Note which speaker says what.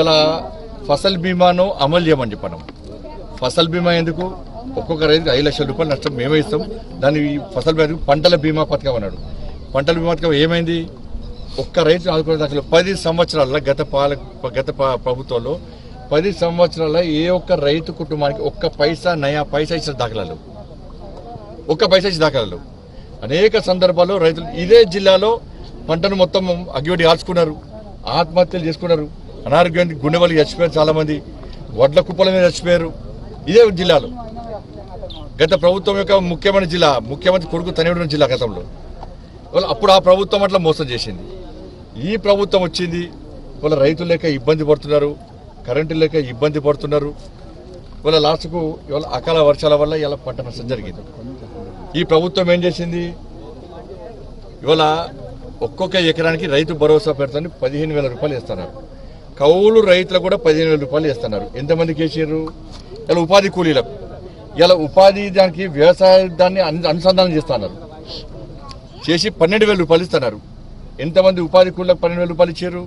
Speaker 1: ఇలా ఫసల్ బీమాను అమలు చేయమని చెప్పడం. ఫసల్ బీమా ఎందుకు? ఒక్కొక్క రైతుకి 5 లక్షల రూపాయలు నష్టం మేమే ఇస్తాం. దాని ఫసల్ బీమా పంటల బీమా పథకం అన్నాడు. పంటల బీమా పథకం ఏమైంది? ఒక్క రైతు ఆదుకునే దాఖలు 10 సంవత్సరాల గత ప్రభుత్వంలో 10 సంవత్సరాల ఏ ఒక్క రైతు కుటుంబానికి ఒక్క నయా పైసా ఇచ్చిన దాఖలాలు, ఒక్క పైసా ఇచ్చిన దాఖలాలు. అనేక సందర్భాల్లో రైతులు ఇదే జిల్లాలో పంటను మొత్తం అగ్గిపెట్టి ఆల్చుకున్నారు, ఆత్మహత్యలు చేసుకున్నారు, అనారోగ్యానికి గుండెవల్లి చచ్చిపోయారు, చాలామంది వడ్ల కుప్పల మీద చచ్చిపోయారు ఇదే జిల్లాలో. గత ప్రభుత్వం యొక్క ముఖ్యమైన జిల్లా, ముఖ్యమంత్రి కొడుకు తనయుడు జిల్లా గతంలో. అప్పుడు ఆ ప్రభుత్వం అట్లా మోసం చేసింది. ఈ ప్రభుత్వం వచ్చింది, వాళ్ళ రైతులు లేక ఇబ్బంది పడుతున్నారు, కరెంటు లేక ఇబ్బంది పడుతున్నారు. వాళ్ళ లాస్ట్కు ఇవాళ అకాల వర్షాల వల్ల ఇలా పంట నష్టం జరిగింది. ఈ ప్రభుత్వం ఏం చేసింది? ఇవాళ ఒక్కొక్క ఎకరానికి రైతు భరోసా పెడతాను 15,000 రూపాయలు ఇస్తున్నారు. కౌలు రైతులకు కూడా 15,000 రూపాయలు ఇస్తున్నారు. ఎంతమందికి వేసారు? ఇలా ఉపాధి కూలీలకు, ఇలా ఉపాధి దానికి వ్యవసాయ దాన్ని అనుసంధానం చేస్తున్నారు. చేసి 12,000 రూపాయలు ఇస్తున్నారు. ఎంతమంది ఉపాధి కూలీలకు 12,000 రూపాయలు ఇచ్చారు?